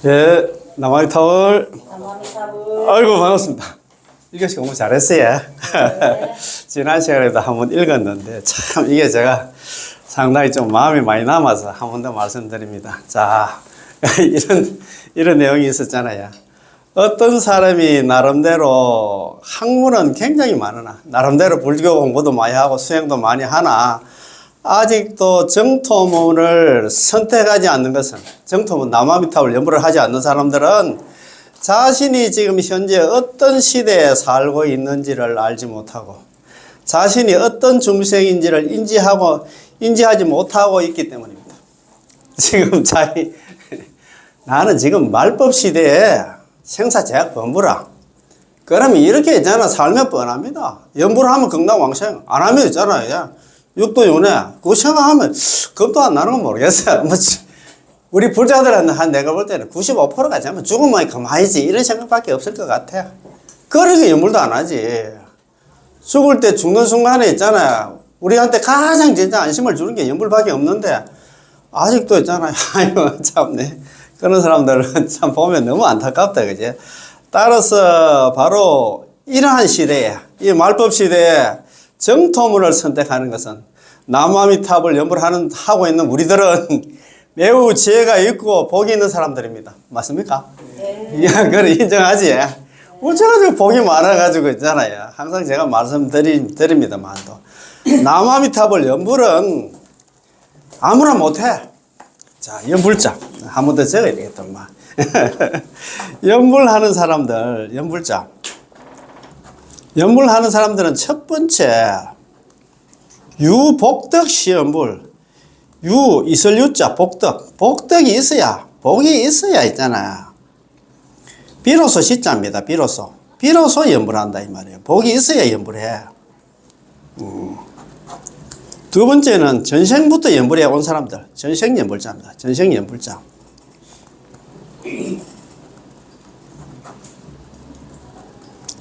예, 남아의 타월. 남아미타불. 아이고, 반갑습니다. 읽으시 공부 잘했어요. 네. 지난 시간에도 한번 읽었는데, 참, 이게 제가 상당히 좀 마음이 많이 남아서 한 번 더 말씀드립니다. 자, 이런 내용이 있었잖아요. 어떤 사람이 나름대로 학문은 굉장히 많으나, 나름대로 불교 공부도 많이 하고 수행도 많이 하나, 아직도 정토문을 선택하지 않는 것은, 정토문 남아미탑을 연구를 하지 않는 사람들은 자신이 지금 현재 어떤 시대에 살고 있는지를 알지 못하고, 자신이 어떤 중생인지를 인지하지 못하고 있기 때문입니다. 지금 나는 지금 말법 시대에 생사제약범부라. 그러면 이렇게 있잖아. 살면 뻔합니다. 연부를 하면 건강왕생, 안 하면 있잖아요. 육도윤회. 그거 생각하면 겁도 안 나는 건 모르겠어요. 우리 불자들한테 내가 볼 때는 95%가 자면 죽으면 그만이지 이런 생각밖에 없을 것 같아요. 그러니까 연불도 안 하지. 죽을 때 죽는 순간에 있잖아요. 우리한테 가장 진짜 안심을 주는 게 연불밖에 없는데 아직도 있잖아요. 아이고 참네. 그런 사람들은 참 보면 너무 안타깝다, 그지? 따라서 바로 이러한 시대에, 이 말법 시대에 정토문을 선택하는 것은 남아미탑을 연불 하고 있는 우리들은 매우 지혜가 있고 복이 있는 사람들입니다. 맞습니까? 네. 야, 그래 인정하지? 어쩌가지고 복이 많아가지고 있잖아요. 항상 제가 말씀드립니다만도 남아미탑을 연불은 아무나 못해. 자, 연불자 한 번 더 적어야 되겠더만. 연불하는 사람들, 연불자. 연불하는 사람들은 첫 번째 유복덕 시연불. 유 있을 유자 복덕. 복덕이 있어야, 복이 있어야 있잖아. 비로소 시자입니다. 비로소 연불한다 이 말이에요. 복이 있어야 연불해. 두 번째는 전생부터 연불해 온 사람들. 전생 연불자입니다. 전생 연불자.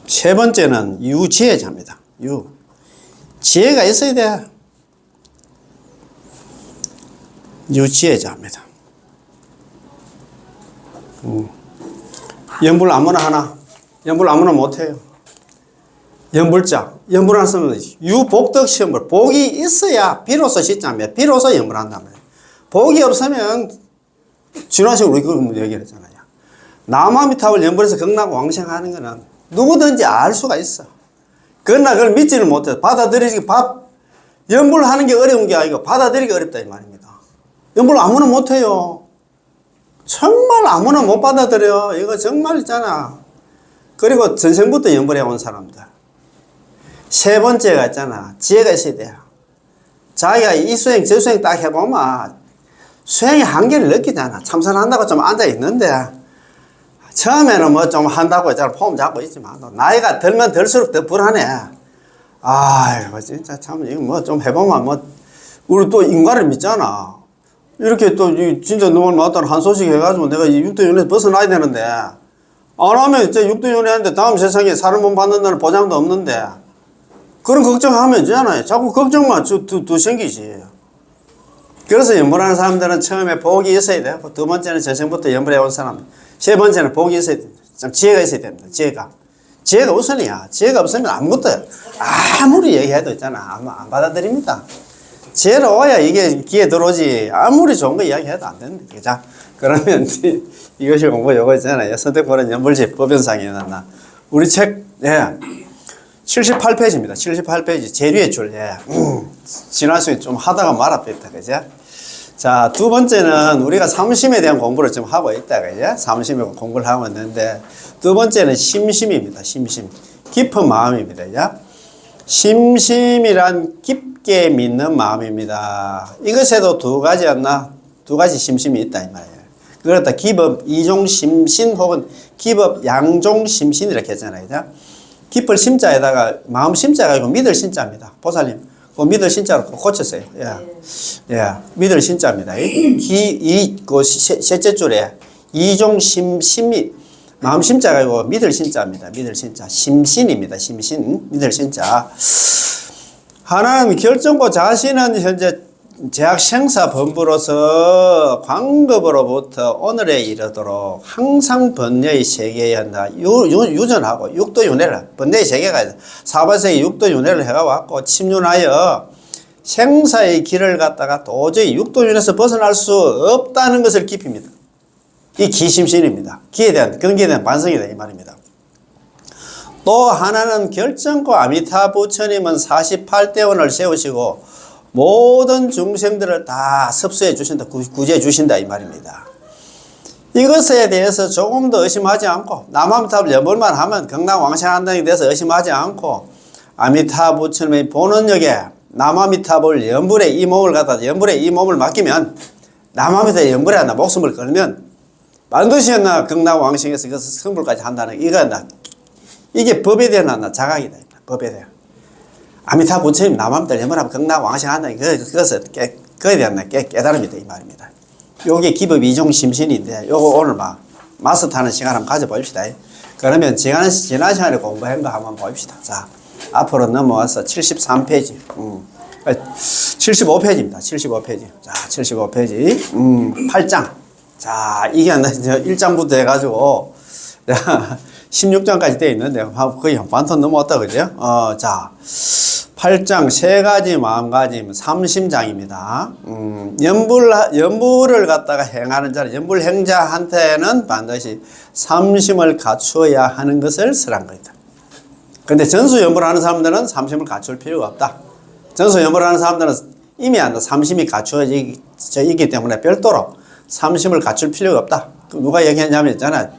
세 번째는 유지혜자입니다. 지혜가 있어야 돼. 유지혜자입니다. 연불 아무나 하나. 연불 아무나 못해요. 연불자. 연불하는 사람은 유복덕 시연불. 복이 있어야 비로소 시자입니다. 비로소 연불한다면. 복이 없으면 진화식으로 우리 얘기를 했잖아요. 남아미탑을 연불해서 극락왕생하는 거는 누구든지 알 수가 있어. 그러나 그걸 믿지를 못해. 연불하는 게 어려운 게 아니고 받아들이기 어렵다 이 말입니다. 연불 아무나 못해요. 정말 아무나 못 받아들여. 이거 정말 있잖아. 그리고 전생부터 연불해 온 사람들. 세 번째가 있잖아. 지혜가 있어야 돼. 자기가 이 수행 저 수행 딱 해보면 수행의 한계를 느끼잖아. 참선한다고 좀 앉아있는데 처음에는 뭐 좀 한다고 있잖아. 폼 잡고 있지만 나이가 들면 들수록 더 불안해. 아이고 진짜 참 이거 뭐 좀 해보면 뭐 우리 또 인과를 믿잖아. 이렇게 또 진짜 누굴 맞다는 한 소식 해가지고 내가 이 육도윤회에서 벗어나야 되는데 안 하면 이제 육도윤회 하는데 다음 세상에 사는 분 받는다는 보장도 없는데 그런 걱정하면 되잖아요. 자꾸 걱정만 두 생기지. 그래서 연불하는 사람들은 처음에 복이 있어야 되고 두 번째는 전생부터 연불해 온 사람, 세 번째는 복이 있어야 됩니다. 참 지혜가 있어야 됩니다. 지혜가 우선이야. 지혜가 없으면 아무것도 아무리 얘기해도 있잖아. 안 받아들입니다. 지혜로워야 이게 귀에 들어오지. 아무리 좋은 거 이야기해도 안 됩니다. 자, 그러면 이것이 공부 요거 있잖아요. 선택보는 연불집 법연상에 나 우리 책 78페이지입니다. 78페이지 제류의 줄. 지난주에 좀 하다가 말았다. 그죠? 자, 두 번째는 우리가 삼심에 대한 공부를 좀 하고 있다. 그죠? 삼심에 공부를 하고 있는데 두 번째는 심심입니다. 심심. 깊은 마음입니다. 그죠? 심심이란 깊게 믿는 마음입니다. 이것에도 두 가지 심심이 있다 이 말이에요. 그렇다 기법 이종 심신 혹은 기법 양종 심신 이렇게 했잖아요. 그죠? 깊을 심자에다가 마음 심자가 아니고 믿을 신자입니다. 보살님, 그 믿을 신자로 고쳤어요. 믿을 신자입니다. 셋째 줄에 이종 심심이 마음 심자가 아니고 믿을 신자입니다. 믿을 신자. 심신입니다. 심신. 믿을 신자. 하나는 결정코 자신은 현재 제약 생사본부로서 광급으로부터 오늘에 이르도록 항상 번뇌의 세계에 한다. 유전하고 육도윤회를, 번뇌의 세계가 사바세기 육도윤회를 해가 왔고, 침륜하여 생사의 길을 갖다가 도저히 육도윤에서 벗어날 수 없다는 것을 깊입니다. 이 기심신입니다. 기에 대한, 근기에 대한 반성이다, 이 말입니다. 또 하나는 결정코 아미타 부처님은 48대원을 세우시고 모든 중생들을 다 섭수해 주신다, 구제해 주신다, 이 말입니다. 이것에 대해서 조금 더 의심하지 않고, 남아미타불 연불만 하면 경락왕생한다는 데 대해서 의심하지 않고, 아미타 부처님의 본원력에 남아미타불 연불에 이 몸을 갖다, 연불에 이 몸을 맡기면, 남아미타 연불에 하나 목숨을 걸면, 반드시 나 경락왕생에서 그 성불까지 한다는, 이게 법에 대한 자각이다, 법에 대한. 아미타 부처님 남아미타 연불하면 경락왕생한다는 그것을 그에 대한 깨달음이다, 이 말입니다. 요게 기법 이종 심신인데, 요거 오늘 마스터하는 시간 한번 가져봅시다. 그러면 지난 시간에 공부한 거 한번 봅시다. 자, 앞으로 넘어와서 73페이지. 75페이지입니다. 75페이지. 자, 75페이지. 8장. 자, 이게 1장부터 해가지고, 16장까지 되어 있는데, 거의 반톤 넘어왔다, 그죠? 자, 8장 세 가지 마음가짐 30장입니다. 연불을 갖다가 행하는 자는, 연불행자한테는 반드시 삼심을 갖추어야 하는 것을 설한 겁니다. 근데 전수연불하는 사람들은 삼심을 갖출 필요가 없다. 전수연불하는 사람들은 이미 삼심이 갖추어져 있기 때문에 별도로 삼심을 갖출 필요가 없다. 그럼 누가 얘기했냐면 있잖아요.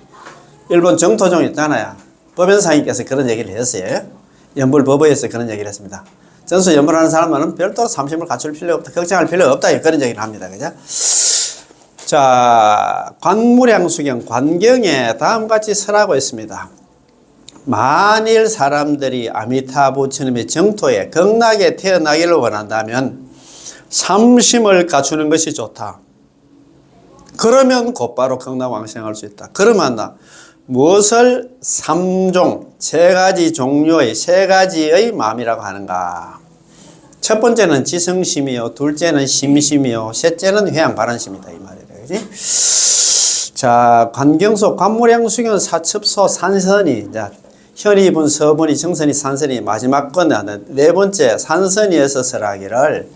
일본 정토종 있잖아요. 법연사님께서 그런 얘기를 했어요. 연불법의에서 그런 얘기를 했습니다. 전수연불하는 사람은 별도로 삼심을 갖출 필요가 없다. 걱정할 필요가 없다. 그런 얘기를 합니다. 그죠? 자, 관무량수경, 관경에 다음같이 설하고 있습니다. 만일 사람들이 아미타 부처님의 정토에 극락에 태어나기를 원한다면 삼심을 갖추는 것이 좋다. 그러면 곧바로 극락왕생할 수 있다. 그러면 무엇을 삼종, 세 가지 종류의 세 가지의 마음이라고 하는가? 첫 번째는 지성심이요, 둘째는 심심이요, 셋째는 회양반환심이다, 이 말이다. 그지? 자, 관경소, 관무량수경, 사첩소, 산선이, 자, 현이분, 서분이, 정선이, 산선이 마지막 건은 네 번째 산선이에서 설하기를,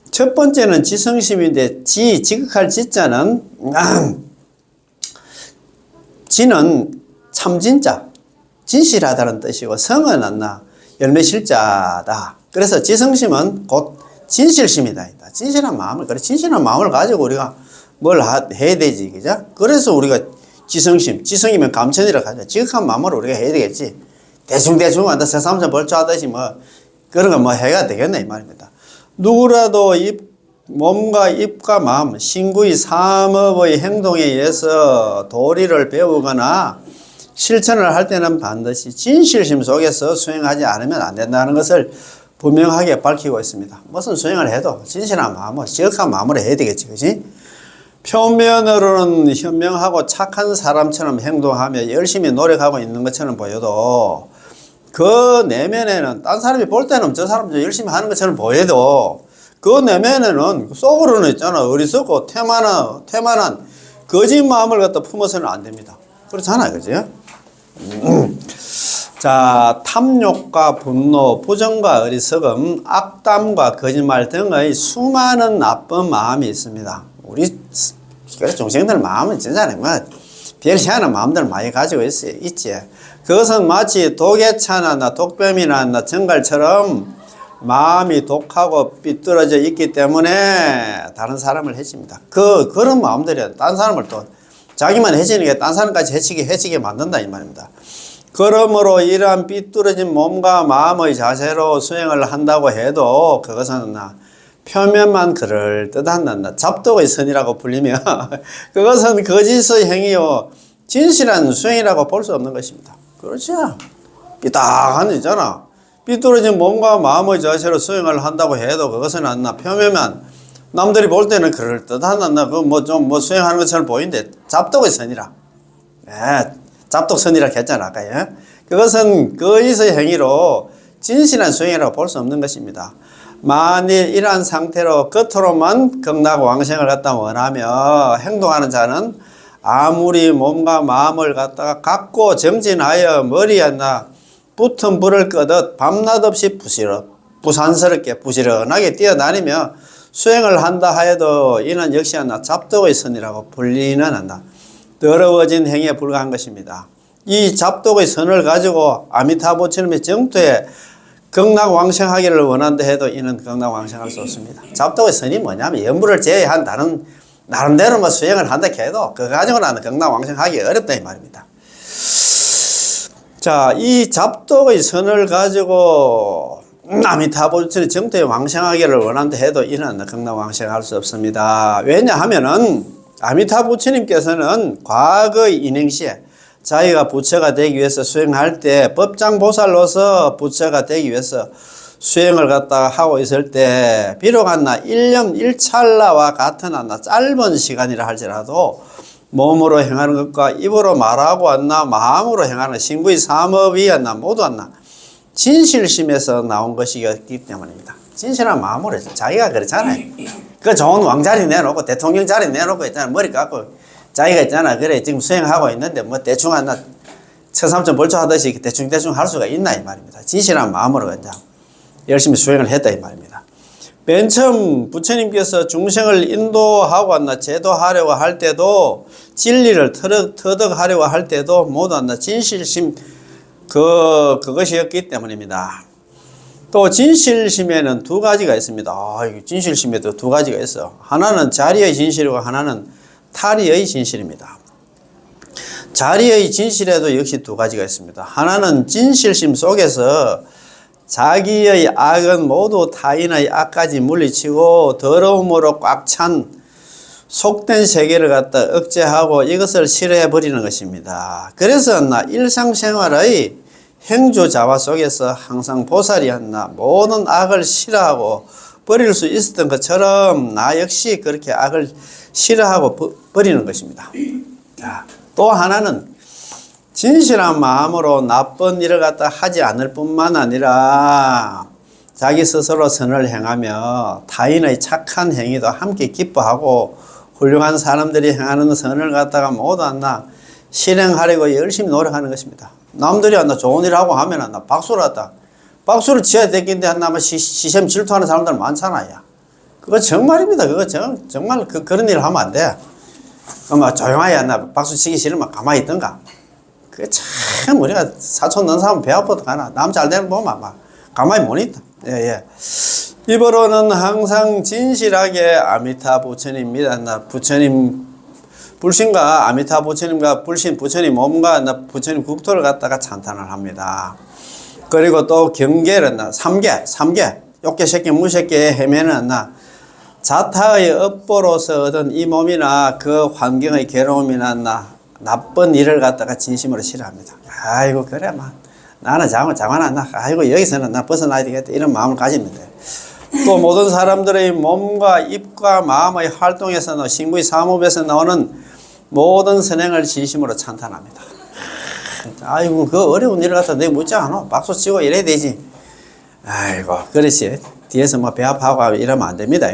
첫 번째는 지성심인데, 지극할 지자는, 지는 참진자, 진실하다는 뜻이고, 성은 열매실자다. 그래서 지성심은 곧 진실심이다. 진실한 마음을, 그래, 진실한 마음을 가지고 우리가 뭘 해야 되지, 그죠? 그래서 우리가 지성심, 지성이면 감천이라고 하죠. 지극한 마음으로 우리가 해야 되겠지. 대충대충 세상사 벌초하듯이 그런 거 해야 되겠네, 이 말입니다. 누구라도 몸과 입과 마음, 신구의 삼업의 행동에 의해서 도리를 배우거나 실천을 할 때는 반드시 진실심 속에서 수행하지 않으면 안 된다는 것을 분명하게 밝히고 있습니다. 무슨 수행을 해도 진실한 마음으로, 지극한 마음으로 해야 되겠지, 그지? 표면으로는 현명하고 착한 사람처럼 행동하며 열심히 노력하고 있는 것처럼 보여도 그 내면에는 딴 사람이 볼 때는 저 사람도 열심히 하는 것처럼 보여도 그 내면에는 속으로는 있잖아, 어리석고 태만한 거짓 마음을 갖다 품어서는 안 됩니다. 그렇잖아요, 그지? 자, 탐욕과 분노, 부정과 어리석음, 악담과 거짓말 등의 수많은 나쁜 마음이 있습니다. 우리 중생들 마음은 진짜 별 희한한 마음들을 많이 가지고 있지. 그것은 마치 독애차나 독뱀이나 정갈처럼 마음이 독하고 삐뚤어져 있기 때문에 다른 사람을 해칩니다. 그런 마음들이 딴 사람을 또 자기만 해치는 게 딴 사람까지 해치게 만든다, 이 말입니다. 그러므로 이러한 삐뚤어진 몸과 마음의 자세로 수행을 한다고 해도 그것은 표면만 그럴듯한 잡독의 선이라고 불리며 그것은 거짓의 행위요 진실한 수행이라고 볼 수 없는 것입니다. 그렇죠? 삐딱한 있잖아. 삐뚤어진 몸과 마음의 자세로 수행을 한다고 해도 그것은 표면만 남들이 볼 때는 그럴듯한 수행하는 것처럼 보이는데 잡독의 선이라. 잡독선이라 했잖아, 아까. 그것은 거짓의 행위로 진실한 수행이라고 볼 수 없는 것입니다. 만일 이러한 상태로 겉으로만 극락왕생을 갖다 원하며 행동하는 자는 아무리 몸과 마음을 갖다가 갖고 정진하여 머리에 나 붙은 불을 끄듯 밤낮 없이 부산스럽게 부지런하게 뛰어다니며 수행을 한다 하여도 이는 역시 잡독의 선이라고 불리는 더러워진 행위에 불과한 것입니다. 이 잡독의 선을 가지고 아미타부처님의 정토에 극락왕생하기를 원한다 해도 이는 극락왕생할 수 없습니다. 잡독의 선이 뭐냐면 염불을 제외한 다른 나름대로 뭐 수행을 한다 해도 그거 가지고는 극락왕생하기 어렵다 이 말입니다. 자, 이 잡독의 선을 가지고 아미타부처님 정토에 왕생하기를 원한다 해도 이는 극락왕생할 수 없습니다. 왜냐하면은 아미타부처님께서는 과거의 인행시에 자기가 부처가 되기 위해서 수행할 때 법장보살로서 부처가 되기 위해서 수행을 갖다가 하고 있을 때 비록 1년 1찰나와 같은 짧은 시간이라 할지라도 몸으로 행하는 것과 입으로 말하고 마음으로 행하는 신구의 삼업이 모두 진실심에서 나온 것이기 때문입니다. 진실한 마음으로 해서 자기가 그렇잖아요. 그 좋은 왕자리 내놓고 대통령 자리 내놓고 있잖아. 머리 깎고 자기가 있잖아. 그래 지금 수행하고 있는데 뭐 대충 처삼천 벌초하듯이 대충 할 수가 있나 이 말입니다. 진실한 마음으로 그냥 열심히 수행을 했다 이 말입니다. 맨 처음 부처님께서 중생을 인도하고 제도하려고 할 때도 진리를 터득하려고 할 때도 모두 진실심 그것이었기 때문입니다. 또 진실심에는 두 가지가 있습니다. 진실심에도 두 가지가 있어. 하나는 자리의 진실이고 하나는 타리의 진실입니다. 자리의 진실에도 역시 두 가지가 있습니다. 하나는 진실심 속에서 자기의 악은 모두 타인의 악까지 물리치고 더러움으로 꽉 찬 속된 세계를 갖다 억제하고 이것을 싫어해 버리는 것입니다. 그래서 일상생활의 행주자화 속에서 항상 보살이 모든 악을 싫어하고 버릴 수 있었던 것처럼 나 역시 그렇게 악을 싫어하고 버리는 것입니다. 자, 또 하나는 진실한 마음으로 나쁜 일을 갖다 하지 않을 뿐만 아니라 자기 스스로 선을 행하며 타인의 착한 행위도 함께 기뻐하고 훌륭한 사람들이 행하는 선을 갖다가 모두 실행하려고 열심히 노력하는 것입니다. 남들이 좋은 일 하고 하면 박수를 치어야 되겠는데 시샘 질투하는 사람들 많잖아요. 그거 정말입니다. 그거 정말 그런 일을 하면 안 돼. 그럼 조용하게 박수 치기 싫으면 가만히 있던가. 그게 참 우리가 사촌 넣은 사람 배 아파도 가나. 남 잘 되는 보면 가만히 못 있다. 예. 입으로는 항상 진실하게 아미타 부처님입니다. 부처님 불신과 아미타 부처님과 불신 부처님 몸과 부처님 국토를 갖다가 찬탄을 합니다. 그리고 또 경계를 삼계 욕계 새끼 무새끼에 헤매는 자타의 업보로서 얻은 이 몸이나 그 환경의 괴로움이나 나쁜 일을 갖다가 진심으로 싫어합니다. 아이고 그래 나는 장관한다. 아이고 여기서는 벗어나야 되겠다. 이런 마음을 가집니다. 또 모든 사람들의 몸과 입과 마음의 활동에서 신구의 사무에서 나오는 모든 선행을 진심으로 찬탄합니다. 아이고 그 어려운 일을 갖다 내가 묻지 않아. 박수 치고 이래야 되지. 아이고 그렇지. 뒤에서 배 아파하고 이러면 안 됩니다.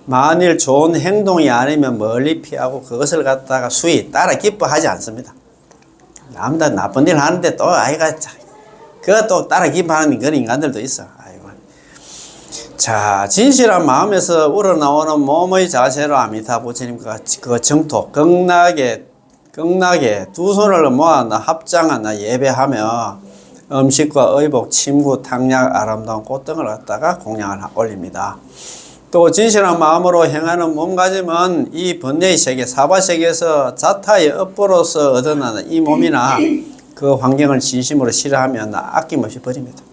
만일 좋은 행동이 아니면 멀리 피하고 그것을 갖다가 수위 따라 기뻐하지 않습니다. 남들 나쁜 일 하는데 또 아이가 그거 또 따라 기뻐하는 그런 인간들도 있어. 아이고. 자, 진실한 마음에서 우러나오는 몸의 자세로 아미타 부처님과 그 정토 극락에 두 손을 모아 합장하나 예배하며 음식과 의복, 침구, 탕약, 아름다운 꽃등을 갖다가 공양을 올립니다. 또 진실한 마음으로 행하는 몸가짐은 이 번뇌의 세계, 사바세계에서 자타의 업보로서 얻어나는 이 몸이나 그 환경을 진심으로 싫어하면 아낌없이 버립니다.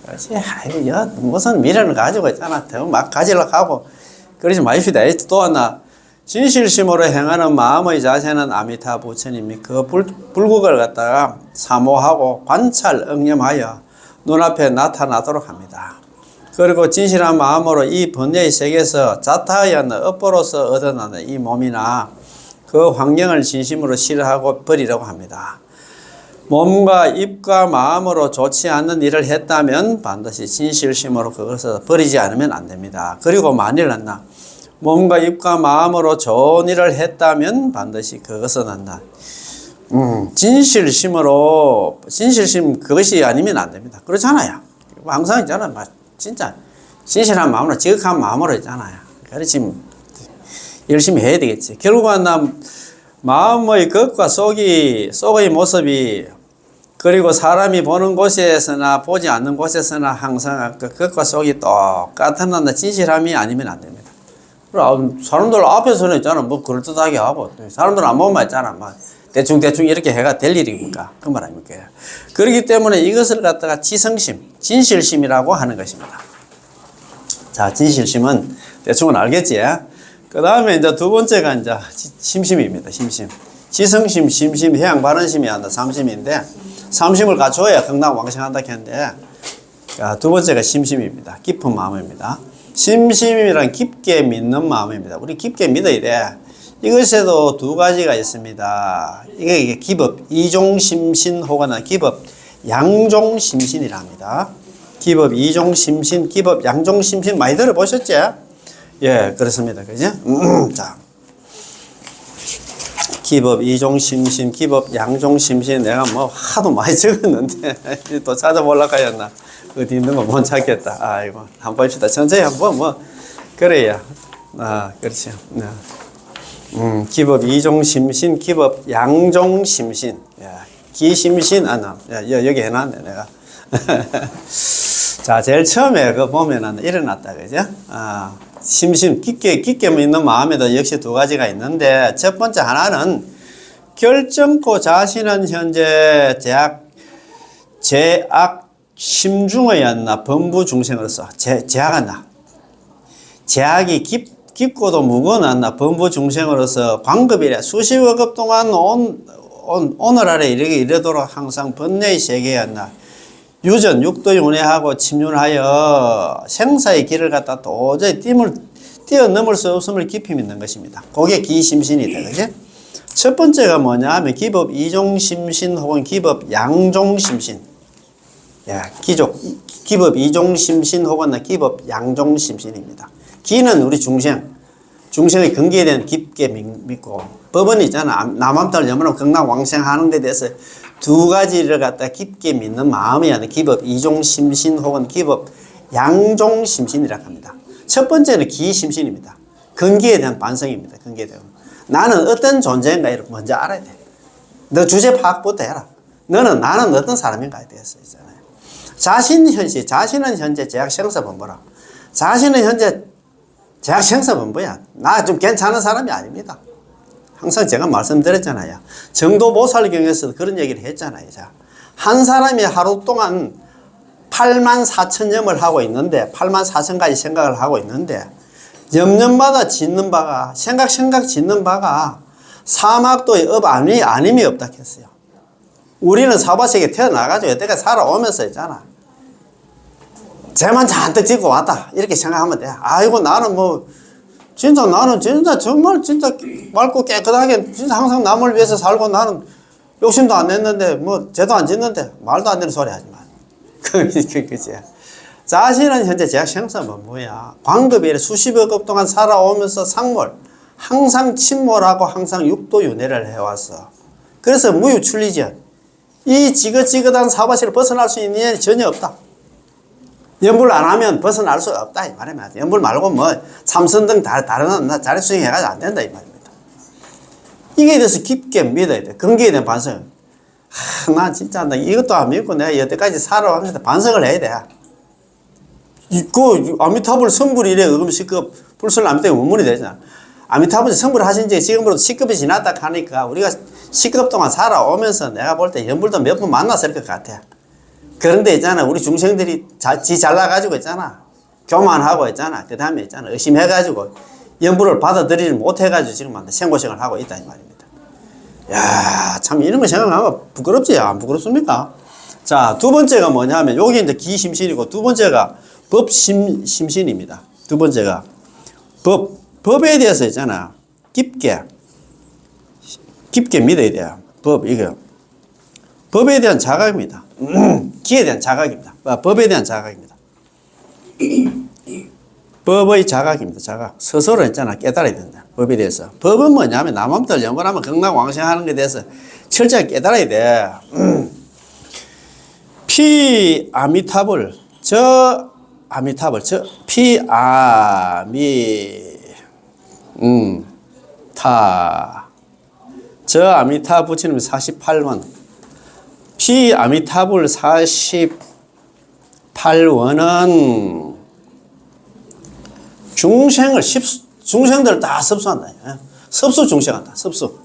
그렇지? 아이고, 무슨 미련을 가지고 있잖아. 더 막 가지려고 하고 그러지 마십시다. 또 하나, 진실심으로 행하는 마음의 자세는 아미타 부처님이 그 불국을 갖다가 사모하고 관찰, 응념하여 눈앞에 나타나도록 합니다. 그리고 진실한 마음으로 이 번뇌의 세계에서 자타의 업보로서 얻어나는 이 몸이나 그 환경을 진심으로 싫어하고 버리려고 합니다. 몸과 입과 마음으로 좋지 않는 일을 했다면 반드시 진실심으로 그것을 버리지 않으면 안 됩니다. 그리고 만일 한다. 몸과 입과 마음으로 좋은 일을 했다면 반드시 그것은 한다. 진실심 그것이 아니면 안 됩니다. 그렇잖아요. 항상 있잖아요. 진짜 진실한 마음으로 지극한 마음으로 있잖아요. 그렇지 열심히 해야 되겠지. 결국은 마음의 겉과 속의 모습이 그리고 사람이 보는 곳에서나 보지 않는 곳에서나 항상 그 겉과 속이 똑같은 진실함이 아니면 안 됩니다. 사람들 앞에서는 있잖아 뭐 그럴듯하게 하고 사람들 안 보면 있잖아 막 대충 이렇게 해가 될 일입니까? 그 말 아닙니까? 그렇기 때문에 이것을 갖다가 진실심이라고 하는 것입니다. 자, 진실심은 대충은 알겠지? 그 다음에 이제 두 번째가 이제 심심입니다. 심심. 지성심, 심심, 해양 바른심이 한다. 삼심인데, 삼심을 갖춰야 건강왕성한다 했는데, 두 번째가 심심입니다. 깊은 마음입니다. 심심이란 깊게 믿는 마음입니다. 우리 깊게 믿어야 돼. 이것에도 두 가지가 있습니다. 이게 기법, 이종심신 혹은 기법, 양종심신이라 합니다. 기법, 이종심신, 기법, 양종심신 많이 들어보셨죠? 예, 그렇습니다. 그죠? 자. 기법, 이종심신, 기법, 양종심신 내가 뭐 하도 많이 적었는데 또 찾아보려고 하였나? 어디 있는 거 못 찾겠다. 아이고, 한번 봅시다. 천천히 한번 뭐 그래야. 그렇죠. 기법, 이종심신, 기법, 양종심신. 야, 기심신, 여기 해놨네, 내가. 자, 제일 처음에 그 보면은 일어났다, 그죠? 심심, 깊게 있는 마음에도 역시 두 가지가 있는데, 첫 번째 하나는 결정코 자신은 현재 제악 심중의였나, 범부 중생으로서, 제악한다. 제악이 깊고도 무거워놨나, 범부 중생으로서 광급이래, 수십억 급 동안 오늘 아래 이르도록 항상 번뇌의 세계였나, 유전, 육도윤회하고 침륜하여 생사의 길을 갖다 도저히 뛰어넘을 수 없음을 깊이 믿는 것입니다. 그게 기심신이다. 그지? 첫 번째가 뭐냐 하면 기법 이종심신 혹은 기법 양종심신. 기법 이종심신 혹은 기법 양종심신입니다. 기는 우리 중생의 근기에 대한 깊게 믿고, 법은 있잖아. 남함tal 염으로 건강왕생하는 데 대해서 두 가지를 갖다 깊게 믿는 마음이 아니라 기법 이종심신 혹은 기법 양종심신이라고 합니다. 첫 번째는 기심신입니다. 근기에 대한 반성입니다. 근기에 대한. 나는 어떤 존재인가를 먼저 알아야 돼. 너 주제 파악부터 해라. 나는 어떤 사람인가에 대해서 있잖아요. 자신은 현재 제약생사본부라. 자신은 현재 제약생사본부야. 나 좀 괜찮은 사람이 아닙니다. 항상 제가 말씀드렸잖아요. 정도보살경에서 그런 얘기를 했잖아요. 한 사람이 하루 동안 84,000염을 하고 있는데 84,000가지 생각을 하고 있는데 염년마다 짓는 바가 생각 짓는 바가 사막도의 업 아님이 없다 했어요. 우리는 사바세계 태어나가지고 여태까지 살아오면서 있잖아. 죄만 잔뜩 짓고 왔다 이렇게 생각하면 돼. 아이고 나는 나는 정말 맑고 깨끗하게 진짜 항상 남을 위해서 살고 나는 욕심도 안 냈는데 죄도 안 짓는데 말도 안 되는 소리 하지 마. 그지. 자신은 현재 제약생사는 뭐야? 광급이 수십억 급 동안 살아오면서 상몰, 항상 침몰하고 항상 육도윤회를 해왔어. 그래서 무유출리전. 이 지긋지긋한 사바세를 벗어날 수 있는 일이 전혀 없다. 연불 안 하면 벗어날 수 없다 이 말입니다. 연불 말고 참선 등 다른 자리 수행해가지고 안 된다 이 말입니다. 이게 대해서 깊게 믿어야 돼. 근기에 대한 반성. 나 진짜 이것도 안 믿고 내가 여태까지 살아왔는데 반성을 해야 돼. 아미타불 성불이 이래 음식급 불설 아미타불 원문이 되잖아. 아미타불 성불을 하신 지 지금으로도 10급이 지났다 하니까 우리가 10급 동안 살아오면서 내가 볼 때 연불도 몇 번 만났을 것 같아. 그런데 있잖아, 우리 중생들이 지 잘나가지고 있잖아. 교만하고 있잖아. 그 다음에 있잖아, 의심해가지고 연불을 받아들이지 못해가지고 지금 생고생을 하고 있다 이 말입니다. 야, 참 이런 거 생각하면 부끄럽지? 안 부끄럽습니까? 자, 두 번째가 뭐냐 하면 여기 이제 기심신이고 두 번째가 법심신입니다. 두 번째가 법에 대해서 있잖아. 깊게 믿어야 돼요. 법에 대한 자각입니다. 기에 대한 자각입니다. 법에 대한 자각입니다. 법의 자각입니다. 자각. 스스로 있잖아. 깨달아야 된다. 법에 대해서. 법은 뭐냐면 남한들 연구하면 극락왕생하는 것에 대해서 철저하게 깨달아야 돼. 피 아미타불 저 아미타불 저 피 아미 타 저 아미타 부처님 48원 피 아미타불 48원은 중생들 다 섭수한다. 섭수 중생한다. 섭수.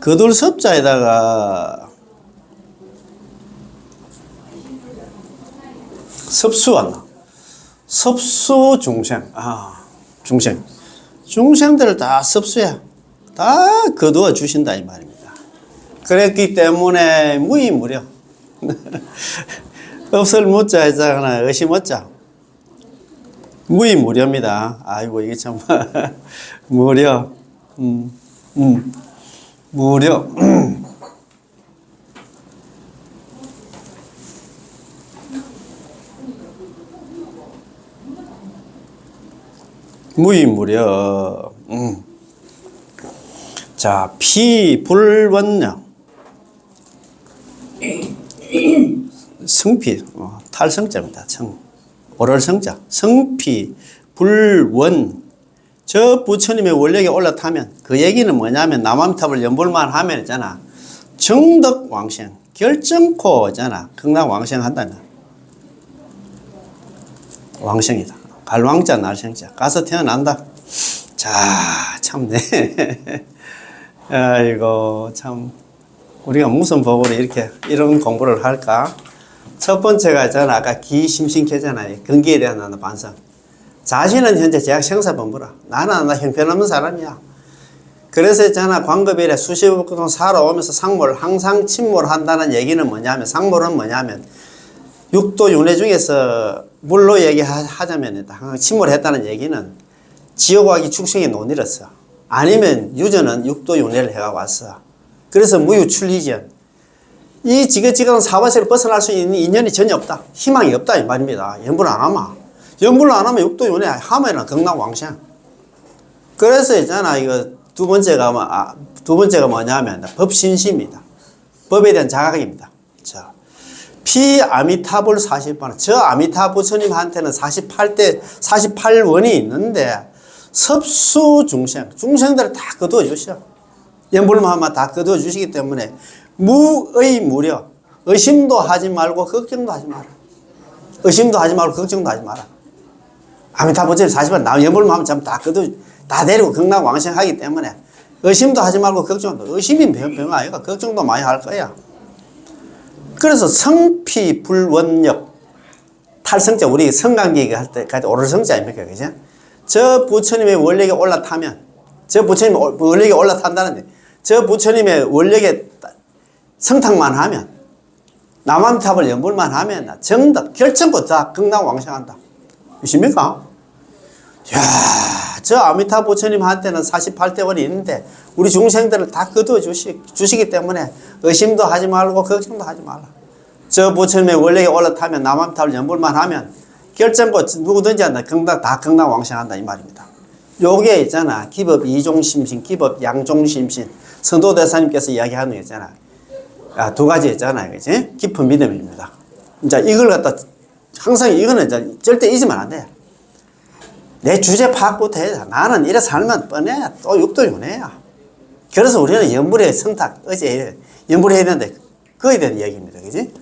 그들 섭자에다가 섭수한다. 섭수 중생. 중생. 중생들을 다 섭수해. 다 거두어 주신다 이 말입니다. 그랬기 때문에 무의무려. 없을 무자 했잖아. 의심어자. 무의무려입니다. 아이고 이게 참 무려. 무려. 무의무려. 자, 피불원령. 성피, 탈성자입니다. 오럴성자. 성피, 불원. 저 부처님의 원력에 올라타면 그 얘기는 뭐냐면 남암탑을 연불만 하면 있잖아. 정덕왕생. 결정코 있잖아. 극락왕생 한다면. 왕생이다. 갈왕자 날생자. 가서 태어난다. 자, 참네. 아이고, 참. 우리가 무슨 법으로 이런 공부를 할까? 첫 번째가 있잖아. 아까 기심신캐잖아요. 근기에 대한 반성. 자신은 현재 제약 생사본부라. 나는 형편없는 사람이야. 그래서 있잖아. 광급일에 수십억 동안 살아오면서 항상 침몰한다는 얘기는 뭐냐면, 상몰은 뭐냐면, 육도 윤회 중에서 물로 얘기하자면, 항상 침몰했다는 얘기는 지옥과기 축생의 논이랬어. 아니면 유전은 육도 윤회를 해가 왔어. 그래서 무유출리전. 이 지긋지긋한 사바세를 벗어날 수 있는 인연이 전혀 없다. 희망이 없다 이 말입니다. 연불 안 하면. 연불 안 하면 육도 윤회 하면은 극락왕생. 그래서 있잖아. 이거 두 번째가 뭐냐면 법신심이다. 법에 대한 자각입니다. 자, 피 아미타불 48원. 저 아미타 부처님한테는 48원이 있는데 섭수 중생들을 다 거두어 주셔. 연불만 하면 다 거두어 주시기 때문에 무의무려. 의심도 하지 말고 걱정도 하지 마라. 의심도 하지 말고 걱정도 하지 마라. 아미타 부처님 48원 나 연불만 하면 전부 다 다 데리고 극락왕생하기 때문에 의심도 하지 말고 걱정도. 의심이 병 아이가 걱정도 많이 할 거야. 그래서 성피불원력 탈성자 우리 성관계 할 때까지 오를성자 아닙니까? 그죠? 저 부처님의 원력에 올라타면 저 부처님의 원력에 올라탄다는데 저 부처님의 원력에 성탁만 하면 남암탑을 연불만 하면 정답 결정코 다 극락왕생한다. 믿습니까? 이야, 저 아미타 부처님한테는 48대원이 있는데 우리 중생들을 다 거두어 주시기 때문에 의심도 하지 말고 걱정도 하지 말라. 저 부처님의 원력에 올라타면 남암탑을 연불만 하면 결정코 누구든지 한다. 다 극락왕생한다 이 말입니다. 요게 있잖아. 기법 이종심신, 기법 양종심신. 선도대사님께서 이야기하는 거 있잖아. 두 가지 있잖아요. 그치? 깊은 믿음입니다. 이제 이걸 갖다 항상 이거는 이제 절대 잊으면 안 돼. 내 주제 파악부터 해야 돼. 나는 이래 살면 뻔해. 또 육도 윤회야. 그래서 우리는 연불의 성탁, 어제 연불해야 되는데 그거에 대한 얘기입니다. 그지?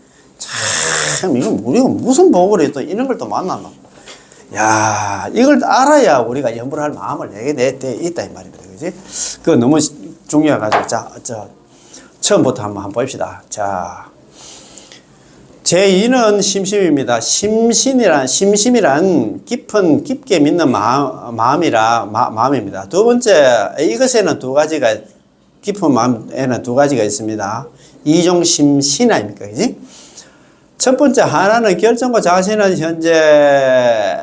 참, 이건 우리가 무슨 복으로 또 이런 걸 또 만나노. 야, 이걸 알아야 우리가 연불할 마음을 내게 돼 있다, 이 말입니다. 그지? 그거 너무 중요해가지고. 자, 처음부터 한번 봅시다. 자. 제2는 심심입니다. 심심이란 깊게 믿는 마음입니다. 두 번째, 이것에는 두 가지가, 깊은 마음에는 두 가지가 있습니다. 이종심신 아닙니까? 그지? 첫 번째, 하나는 결정과 자신은 현재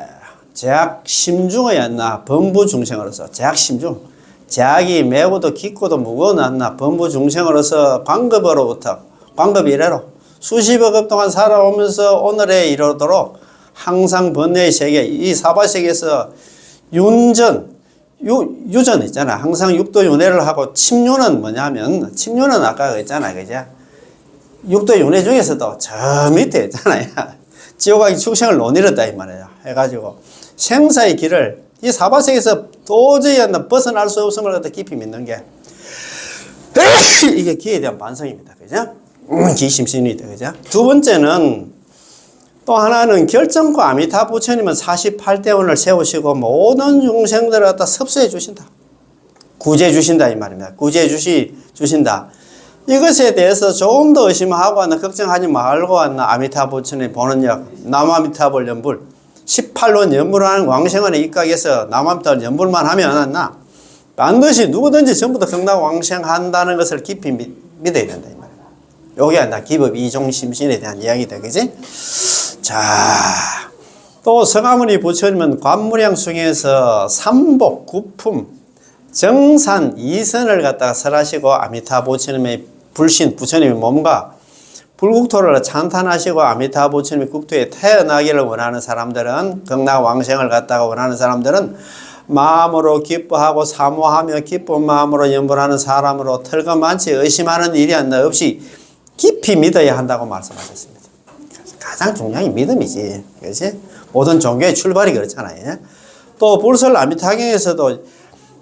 제약 심중이었나, 범부 중생으로서, 제약 심중. 제약이 매우도 깊고도 무거운 않나, 범부 중생으로서 광급으로부터 방법이 이래로 수십억 년 동안 살아오면서 오늘에 이르도록 항상 번뇌의 세계, 이 사바세계에서 유전 있잖아. 항상 육도윤회를 하고, 침유는 뭐냐면, 침유는 아까 그랬잖아. 그죠? 육도윤회 중에서도 저 밑에 있잖아요. 지옥하기 축생을 논이었다 이 말이에요. 해가지고 생사의 길을 이 사바세계에서 도저히 벗어날 수 없음을 갖다 깊이 믿는 게 이게 기에 대한 반성입니다. 그죠? 기심신이다. 그죠? 두 번째는 또 하나는 결정코 아미타 부처님은 48대원을 세우시고 모든 중생들을 갖다 섭수해 주신다. 구제 주신다 이 말입니다. 구제 주신다. 이것에 대해서 조금 더 의심하고 걱정하지 말고 아미타 부처님 보는 역, 남아미타불 연불 18원 연불하는 왕생원에 입각해서 남아미타불 연불만 하면 반드시 누구든지 전부 다 극락 왕생한다는 것을 깊이 믿어야 된다 이 말이에요. 요게 기법 이종심신에 대한 이야기다. 그지? 자, 또 서가모니 부처님은 관무량숭에서 삼복, 구품, 정산, 이선을 갖다가 설하시고 아미타 부처님의 불신, 부처님의 몸과 불국토를 찬탄하시고 아미타 부처님의 국토에 태어나기를 원하는 사람들은, 극락 왕생을 갖다가 원하는 사람들은 마음으로 기뻐하고 사모하며 기쁜 마음으로 연불하는 사람으로 털거만치 의심하는 일이 없이 깊이 믿어야 한다고 말씀하셨습니다. 가장 중요한 게 믿음이지. 그렇지? 모든 종교의 출발이 그렇잖아요. 또 불설 아미타경에서도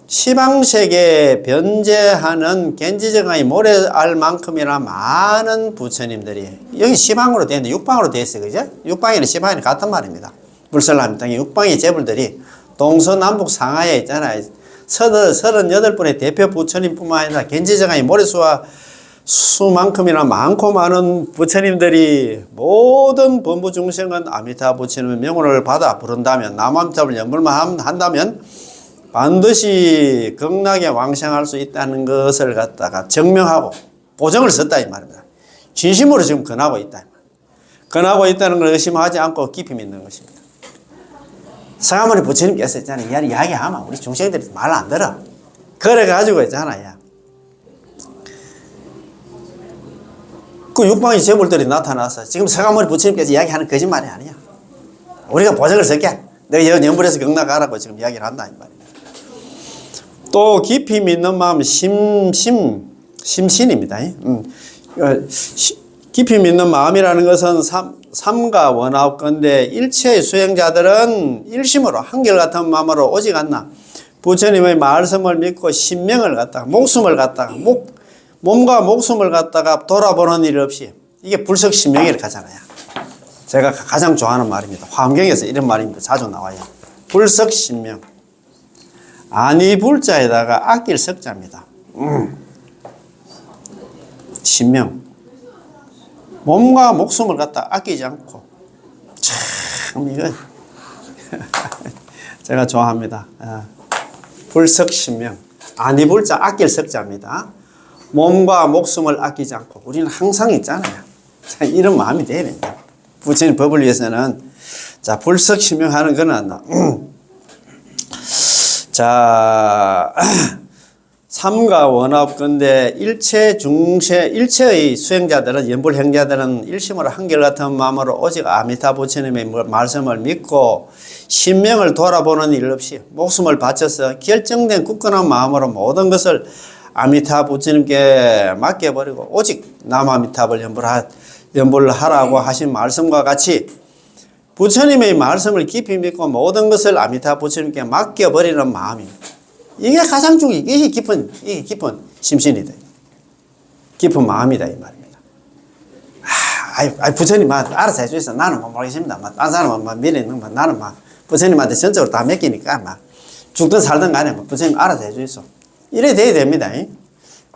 시방세계에 변제하는 겐지정의 모래알 만큼이나 많은 부처님들이 여기 시방으로 되어 있는데 육방으로 되어 있어요. 그죠? 육방이나 시방이나 같은 말입니다. 불설 아미타경 육방의 제불들이 동서남북 상하에 있잖아요. 38분의 대표 부처님뿐만 아니라 겐지정의 모래수와 수만큼이나 많고 많은 부처님들이 모든 범부 중생은 아미타 부처님의 명호를 받아 부른다면, 남아미타불 연불만 한다면 반드시 극락에 왕생할 수 있다는 것을 갖다가 증명하고 보증을 썼다 이 말입니다. 진심으로 지금 권하고 있다. 권하고 있다는 걸 의심하지 않고 깊이 믿는 것입니다. 서가모니 부처님께서 있잖아요. 이야기하면 우리 중생들이 말 안 들어. 그래가지고 있잖아요. 그 육방의 제물들이 나타나서 지금 서가모니 부처님께서 이야기하는 거짓말이 아니야. 우리가 보증을 쓸게. 너희 연불에서 극락 가라고 지금 이야기를 한다 이 말이야. 또 깊이 믿는 마음 심신입니다. 깊이 믿는 마음이라는 것은 삼가 원하옵건대 일체의 수행자들은 일심으로 한결같은 마음으로 오직 않나 부처님의 말씀을 믿고 신명을 갖다가 목숨을 갖다가 몸과 목숨을 갖다가 돌아보는 일 없이, 이게 불석신명이라고 하잖아요. 제가 가장 좋아하는 말입니다. 화엄경에서 이런 말입니다. 자주 나와요. 불석신명. 아니 불자에다가 아낄 석자입니다. 신명. 몸과 목숨을 갖다 아끼지 않고. 참 이거 제가 좋아합니다. 불석신명. 아니 불자 아낄 석자입니다. 몸과 목숨을 아끼지 않고. 우리는 항상 있잖아요. 이런 마음이 돼야 됩니다. 부처님 법을 위해서는 자 불석신명하는 거는 자 삼가 원합건대 일체의 수행자들은 연불행자들은 일심으로 한결같은 마음으로 오직 아미타 부처님의 말씀을 믿고 신명을 돌아보는 일 없이 목숨을 바쳐서 결정된 굳건한 마음으로 모든 것을 아미타 부처님께 맡겨버리고 오직 남아미타불 연불하라고 하신 말씀과 같이 부처님의 말씀을 깊이 믿고 모든 것을 아미타 부처님께 맡겨버리는 마음입니다. 이게 가장 중요해. 이게 깊은 심신이다. 깊은 마음이다 이 말입니다. 부처님 알아서 해주겠어. 나는 모르겠습니다. 딴 사람은 미래는 나는 부처님한테 전적으로 다 맡기니까 죽든 살든 간에 부처님 알아서 해주겠어. 이래 돼야 됩니다.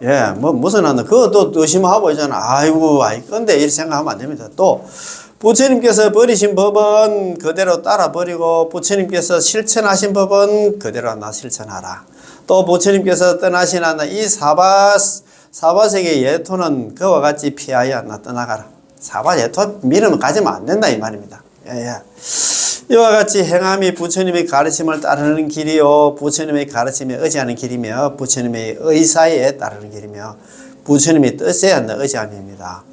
예, 무슨 그것도 의심하고 있잖아. 아이고, 근데 이렇게 생각하면 안 됩니다. 또 부처님께서 버리신 법은 그대로 따라 버리고 부처님께서 실천하신 법은 그대로 실천하라. 또 부처님께서 떠나신 이 사바세계 예토는 그와 같이 피하여 떠나가라. 사바 예토 믿으면 가지면 안 된다 이 말입니다. 예. 이와 같이 행함이 부처님의 가르침을 따르는 길이요 부처님의 가르침에 의지하는 길이며 부처님의 의사에 따르는 길이며 부처님의 뜻에 의지함입니다.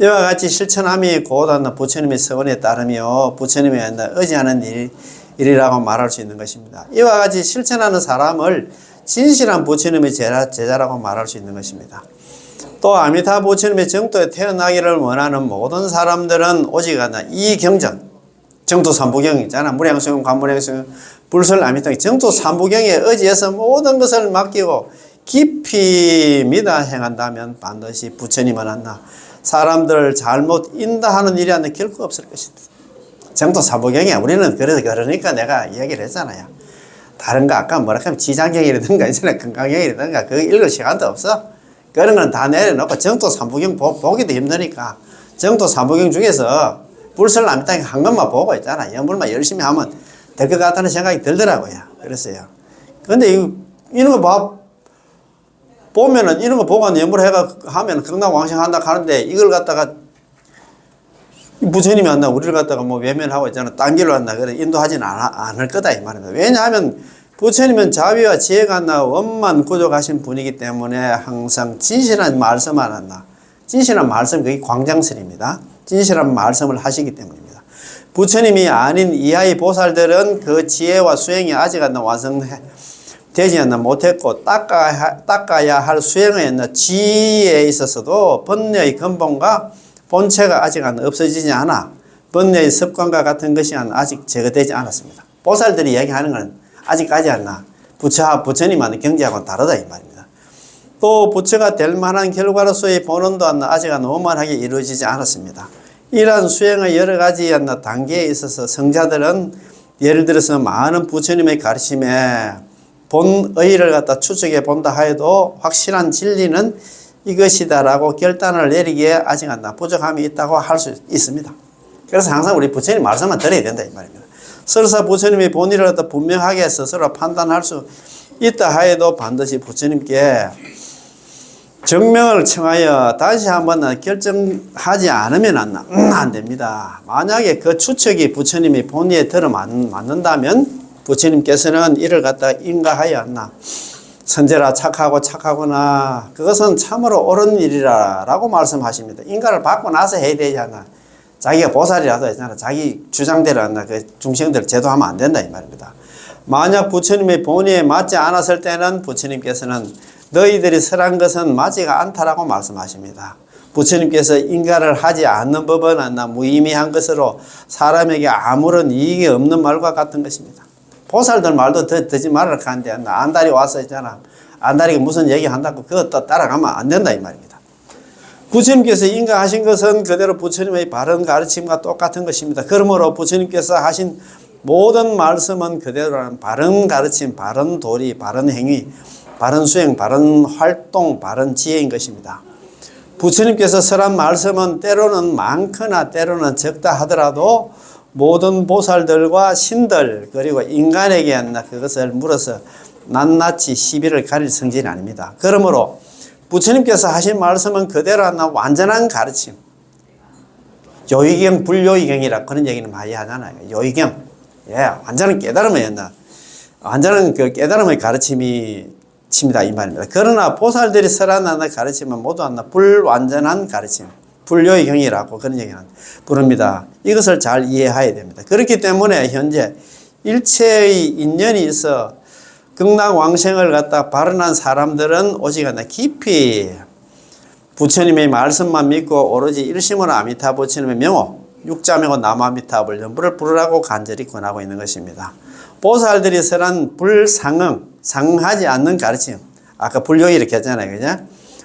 이와 같이 실천함이 곧 부처님의 서원에 따르며 부처님이 의지하는 일이라고 말할 수 있는 것입니다. 이와 같이 실천하는 사람을 진실한 부처님의 제자라고 말할 수 있는 것입니다. 또 아미타 부처님의 정토에 태어나기를 원하는 모든 사람들은 오직 이 경전, 정토 삼부경 있잖아. 무량수용, 관무량수용, 불설, 아미타 정토 삼부경에 의지해서 모든 것을 맡기고 깊이 믿어 행한다면 반드시 부처님은 사람들을 잘못 인도하는 일이 결코 없을 것이다. 정토 삼부경에 우리는 그러니까 내가 이야기를 했잖아요. 다른 거 아까 뭐라 하면 지장경이라든가 있잖아요. 건강경이라든가 그거 읽을 시간도 없어. 그런 건 다 내려놓고 정토 삼부경 보기도 힘드니까 정토 삼부경 중에서 불설 아미타 한 것만 보고 있잖아. 연불만 열심히 하면 될 것 같다는 생각이 들더라고요. 그랬어요. 근데 이런 거 보면은 이런 거 보고 연불 하면 극락왕생한다 하는데 이걸 갖다가 부처님이 우리를 갖다가 외면하고 있잖아. 딴 길로 그래 인도하지는 않을 거다 이 말입니다. 왜냐하면 부처님은 자비와 지혜가 원만 구족하신 분이기 때문에 항상 진실한 말씀만 진실한 말씀 그게 광장설입니다. 진실한 말씀을 하시기 때문입니다. 부처님이 아닌 이하의 보살들은 그 지혜와 수행이 아직 완성되지 못했고 닦아야 할 수행의 지혜에 있어서도 번뇌의 근본과 본체가 아직 없어지지 않아 번뇌의 습관과 같은 것이 아직 제거되지 않았습니다. 보살들이 얘기하는 건 아직까지 부처님하고 경지하고는 다르다 이 말입니다. 또 부처가 될 만한 결과로서의 본원도 아직 원만하게 이루어지지 않았습니다. 이러한 수행의 여러 가지 단계에 있어서 성자들은 예를 들어서 많은 부처님의 가르침에 본의를 갖다 추적해 본다 하여도 확실한 진리는 이것이다라고 결단을 내리기에 아직 부족함이 있다고 할 수 있습니다. 그래서 항상 우리 부처님 말씀만 들어야 된다 이 말입니다. 설사 부처님의 본의를 갖다 분명하게 스스로 판단할 수 있다 하여도 반드시 부처님께 정명을 청하여 다시 한번 결정하지 않으면 안 됩니다. 만약에 그 추측이 부처님의 본의에 들어맞는다면 부처님께서는 이를 갖다 인가하여 선제라 착하거나 그것은 참으로 옳은 일이라고 말씀하십니다. 인가를 받고 나서 해야 되지 않나. 자기가 보살이라도 했잖아. 자기 주장대로 그 중생대로 제도하면 안 된다 이 말입니다. 만약 부처님의 본의에 맞지 않았을 때는 부처님께서는 너희들이 설한 것은 맞지가 않다라고 말씀하십니다. 부처님께서 인가를 하지 않는 법은 무의미한 것으로 사람에게 아무런 이익이 없는 말과 같은 것입니다. 보살들 말도 듣지 말으라 하는데 안달이 와서 있잖아. 안달이가 무슨 얘기 한다고 그것도 따라가면 안 된다 이 말입니다. 부처님께서 인가하신 것은 그대로 부처님의 바른 가르침과 똑같은 것입니다. 그러므로 부처님께서 하신 모든 말씀은 그대로라는 바른 가르침, 바른 도리, 바른 행위, 바른 수행, 바른 활동, 바른 지혜인 것입니다. 부처님께서 설한 말씀은 때로는 많거나 때로는 적다 하더라도 모든 보살들과 신들 그리고 인간에게 그것을 물어서 낱낱이 시비를 가릴 성질이 아닙니다. 그러므로 부처님께서 하신 말씀은 그대로 완전한 가르침, 요의경, 불요의경이라 그런 얘기는 많이 하잖아요. 요의경, 완전한 깨달음이었나, 완전한 그 깨달음의 가르침이 칩니다 이 말입니다. 그러나 보살들이 설한 가르침은 모두 불완전한 가르침, 불요의경이라고 그런 얘기는 부릅니다. 이것을 잘 이해해야 됩니다. 그렇기 때문에 현재 일체의 인연이 있어 극락왕생을 갖다 발언한 사람들은 오직 깊이 부처님의 말씀만 믿고 오로지 일심으로 아미타 부처님의 명호, 육자명호 남아미타불 연불을 부르라고 간절히 권하고 있는 것입니다. 보살들이 설한 불상응, 상하지 않는 가르침, 아까 불요이 이렇게 했잖아요. 그죠?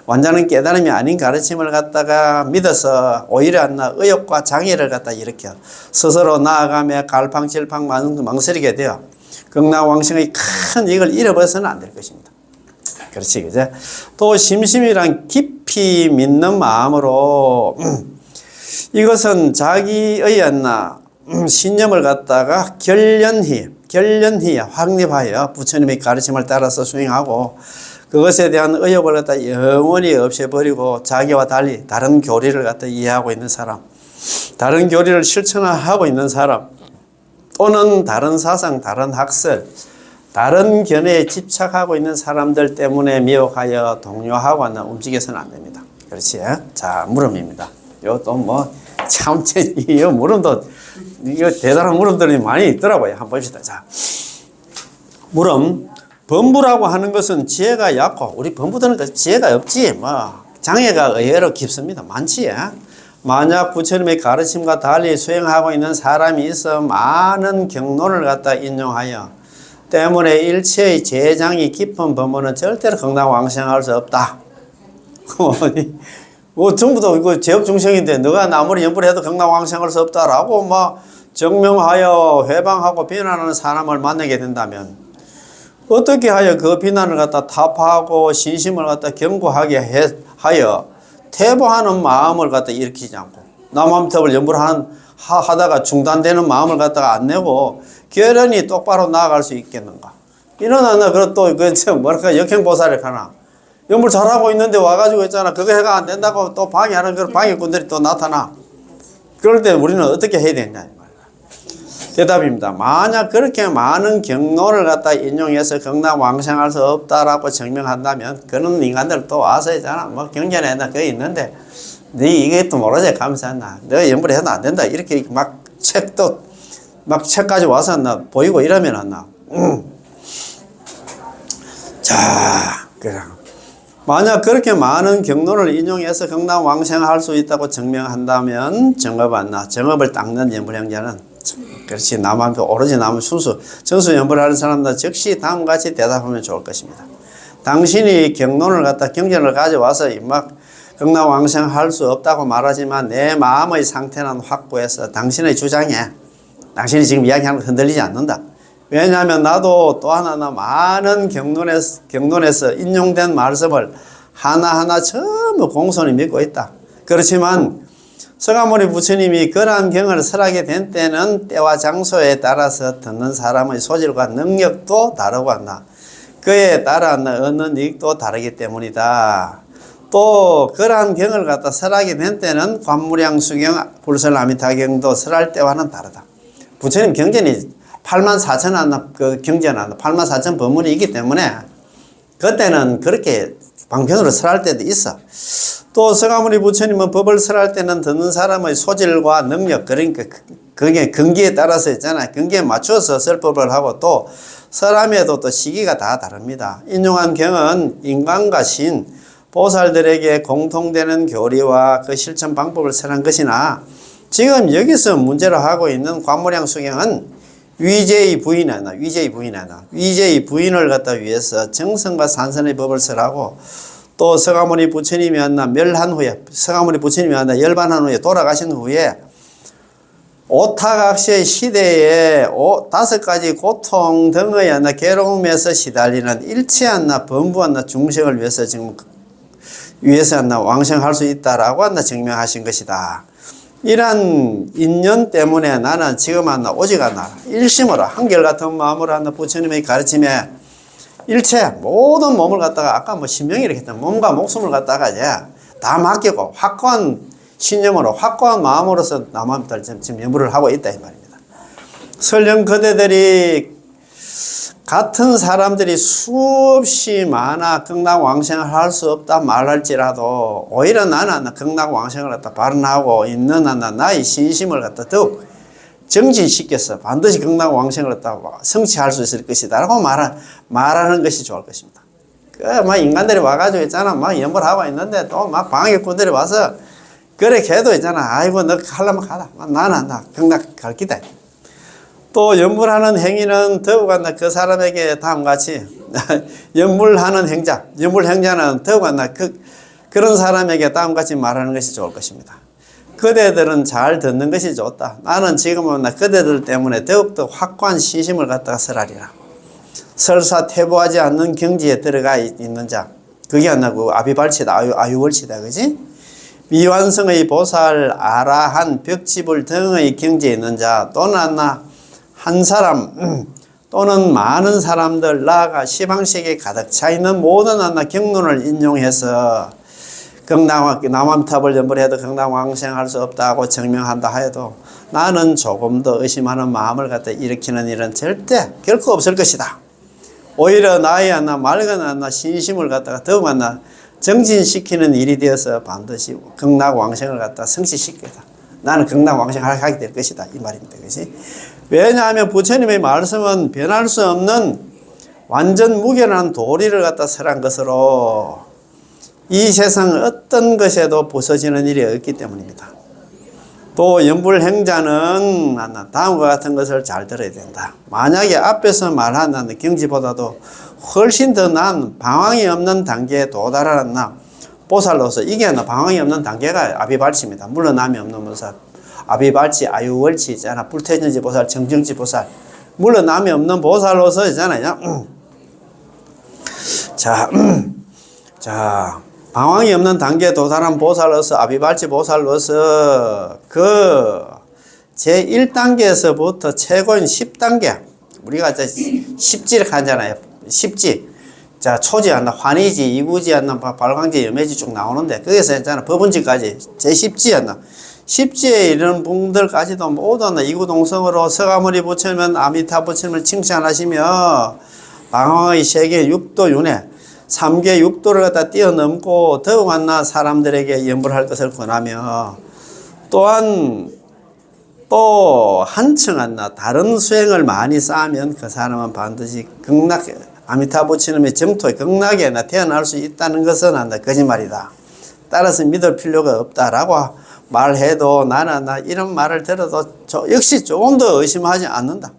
완전한 깨달음이 아닌 가르침을 갖다가 믿어서 오히려 의욕과 장애를 갖다 일으켜 스스로 나아가며 갈팡질팡 망설이게 되어 극락왕생의 큰 이익을 잃어버려서는 안 될 것입니다. 그렇지, 그죠? 또 심심이란 깊이 믿는 마음으로 이것은 자기의 신념을 갖다가 결연히 확립하여 부처님의 가르침을 따라서 수행하고 그것에 대한 의욕을 갖다 영원히 없애버리고 자기와 달리 다른 교리를 갖다 이해하고 있는 사람, 다른 교리를 실천하고 있는 사람, 또는 다른 사상, 다른 학설, 다른 견해에 집착하고 있는 사람들 때문에 미혹하여 동요하고 움직여서는 안 됩니다. 그렇지? 자, 물음입니다. 요또 뭐, 참, 이 물음도, 이거 대단한 물음들이 많이 있더라고요. 한번 봅시다. 자. 물음. 범부라고 하는 것은 지혜가 얕고, 우리 범부들은 그 지혜가 없지. 뭐, 장애가 의외로 깊습니다. 많지. 만약 부처님의 가르침과 달리 수행하고 있는 사람이 있어 많은 경론을 갖다 인용하여 때문에 일체의 재장이 깊은 범어는 절대로 건강왕생할 수 없다. 뭐 전부 다 이거 제업중생인데 너가 아무리 연부를 해도 건강왕생할 수 없다라고 막 증명하여 회방하고 비난하는 사람을 만나게 된다면 어떻게 하여 그 비난을 갖다 타파하고 신심을 갖다 견고하게 하여 퇴보하는 마음을 갖다 일으키지 않고 남암탑을 연부를 하다가 중단되는 마음을 갖다가 안 내고 결연히 똑바로 나아갈 수 있겠는가? 이러나 그또 뭐랄까 역행보살을 가나 연부를 잘하고 있는데 와가지고 있잖아 그거 해가 안 된다고 또 방해하는 그 방해꾼들이 또 나타나. 그럴 때 우리는 어떻게 해야 되냐 이 말이야. 대답입니다. 만약 그렇게 많은 경로를 갖다 인용해서 건강왕생할 수 없다라고 증명한다면 그런 인간들 또 와서 있잖아 뭐 경전에 나 그거 있는데 네 이게 또 모르지 가면서 너 연부를 해도 안 된다 이렇게 막 책도 막 책까지 와서 나 보이고 이러면 안 나. 자, 그래. 만약 그렇게 많은 경로를 인용해서 건강왕생할 수 있다고 증명한다면 정업 안 나. 정업을 닦는 연불행자는 그렇지 남한테 오로지 남은 순수 정수 연불을 하는 사람들 즉시 다음과 같이 대답하면 좋을 것입니다. 당신이 경론을 갖다 경전을 가져와서 막 건강왕생할 수 없다고 말하지만 내 마음의 상태는 확고해서 당신의 주장에 당신이 지금 이야기하는 거 흔들리지 않는다. 왜냐하면 나도 또 하나 많은 경론에서 인용된 말씀을 하나하나 전부 공손히 믿고 있다. 그렇지만 서가모니 부처님이 그러한 경을 설하게 된 때는 때와 장소에 따라서 듣는 사람의 소질과 능력도 다르고 한다. 그에 따라 얻는 이익도 다르기 때문이다. 또 그러한 경을 갖다 설하게 된 때는 관무량 수경, 불설아미타경도 설할 때와는 다르다. 부처님 경전이 84,000 그 경전 84,000 법문이 있기 때문에 그때는 그렇게 방편으로 설할 때도 있어. 또 서가모니 부처님은 법을 설할 때는 듣는 사람의 소질과 능력 그러니까 그게 근기에 따라서 있잖아요. 근기에 맞춰서 설법을 하고 또 설함에도 또 시기가 다 다릅니다. 인용한 경은 인간과 신, 보살들에게 공통되는 교리와 그 실천 방법을 설한 것이나 지금 여기서 문제로 하고 있는 관무량 수경은 위제의 부인을 갖다 위해서 정성과 산선의 법을 설하고 또 서가모니 부처님이 멸한 후에 서가모니 부처님이 열반한 후에 돌아가신 후에 오타각시의 시대에 5가지 고통 등의 괴로움에서 시달리는 일체한 범부한 중생을 위해서 지금 왕생할 수 있다라고 증명하신 것이다. 이러한 인연 때문에 나는 지금 오직 일심으로 한결같은 마음으로 부처님의 가르침에 일체 모든 몸을 갖다가 아까 뭐 신명이 이렇게 했던 몸과 목숨을 갖다가 이제 다 맡기고 확고한 신념으로 확고한 마음으로서 남한들 지금 연부를 하고 있다 이 말입니다. 설령 그대들이 같은 사람들이 수없이 많아 극락왕생을 할 수 없다 말할지라도 오히려 나는 극락왕생을 갖다 발언하고 있는 나의 신심을 갖다 더욱 정진시켜서 반드시 극락왕생을 갖다 성취할 수 있을 것이다 라고 말하는 것이 좋을 것입니다. 막 인간들이 와가지고 있잖아 막 연부를 하고 있는데 또 막 방해꾼들이 와서 그래 걔도 있잖아 아이고 너 하려면 가라 나는 극락 갈 기다. 또 연불하는 행위는 더욱 그 사람에게 다음과 같이 연불하는 행자, 연불행자는 더욱 그런 사람에게 다음과 같이 말하는 것이 좋을 것입니다. 그대들은 잘 듣는 것이 좋다. 나는 지금은 그대들 때문에 더욱더 확고한 신심을 갖다가 설하리라. 설사 퇴보하지 않는 경지에 들어가 있는 자, 그게 그 아비발치다, 아유월치다, 그지? 미완성의 보살, 아라한, 벽지불 등의 경지에 있는 자, 또는 한 사람 또는 많은 사람들 나아가 시방식에 가득 차 있는 모든 경론을 인용해서 남암탑을 연불해도 극락왕생할 수 없다고 증명한다 하여도 나는 조금 더 의심하는 마음을 갖다 일으키는 일은 절대 결코 없을 것이다. 오히려 나의 맑은 신심을 갖다가 더욱 정진시키는 일이 되어서 반드시 극락왕생을 갖다 성취시키겠다. 나는 극락왕생을 하게 될 것이다. 이 말입니다. 그렇지? 왜냐하면 부처님의 말씀은 변할 수 없는 완전 무견한 도리를 갖다 설한 것으로 이 세상 어떤 것에도 부서지는 일이 없기 때문입니다. 또 연불행자는 다음과 같은 것을 잘 들어야 된다. 만약에 앞에서 말하는 경지보다도 훨씬 더 난 방황이 없는 단계에 도달하는 보살로서 이게 방황이 없는 단계가 아비발치입니다. 물러남이 없는 보살. 아비발치, 아유월치 있잖아. 불태전지 보살, 정정지 보살. 물러남이 없는 보살로서 있잖아요. 자, 방황이 없는 단계에 도달한 보살로서, 아비발치 보살로서, 제1단계에서부터 최고인 10단계. 우리가 이제 10지를 하잖아요. 10지. 자, 초지 한다, 환희지, 이구지 한다, 발광지, 염해지 쭉 나오는데, 거기서 있잖아. 법은지까지 제10지 한다. 10지에 이런 분들까지도 모두 이구동성으로 서가모니 부처님은 아미타 부처님을 칭찬하시며, 방황의 세계 6도 윤회, 3계 6도를 갖다 뛰어넘고 더욱 사람들에게 연불할 것을 권하며, 또한 또 한층 다른 수행을 많이 쌓으면 그 사람은 반드시 극락, 아미타 부처님의 정토의 극락에 태어날 수 있다는 것은 거짓말이다. 따라서 믿을 필요가 없다라고 말해도 나는 이런 말을 들어도 역시 조금 더 의심하지 않는다.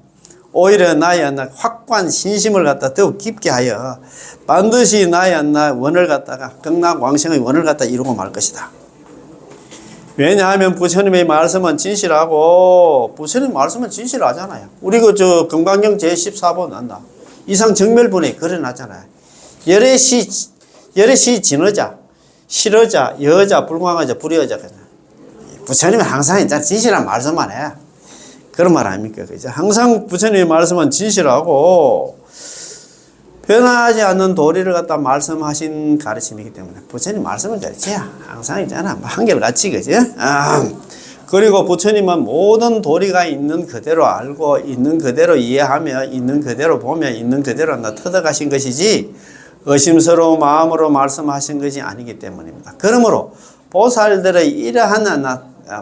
오히려 나의 확고한 신심을 갖다 더욱 깊게 하여 반드시 나의 원을 갖다가 극락왕생의 원을 갖다 이루고 말 것이다. 왜냐하면 부처님의 말씀은 진실하고, 부처님 말씀은 진실하잖아요. 우리 금강경 제14번 난다. 이상 정멸분에 그려놨잖아요. 열애시 진어자, 실어자, 여자, 불광하자, 불여자. 부처님은 항상 진실한 말씀만 해. 그런 말 아닙니까? 그죠? 항상 부처님의 말씀은 진실하고 변하지 않는 도리를 갖다 말씀하신 가르침이기 때문에 부처님 말씀은 그렇지야. 항상 있잖아. 한결같이, 그죠? 그리고 부처님은 모든 도리가 있는 그대로 알고, 있는 그대로 이해하며, 있는 그대로 보며, 있는 그대로 터득하신 것이지, 의심스러운 마음으로 말씀하신 것이 아니기 때문입니다. 그러므로, 보살들의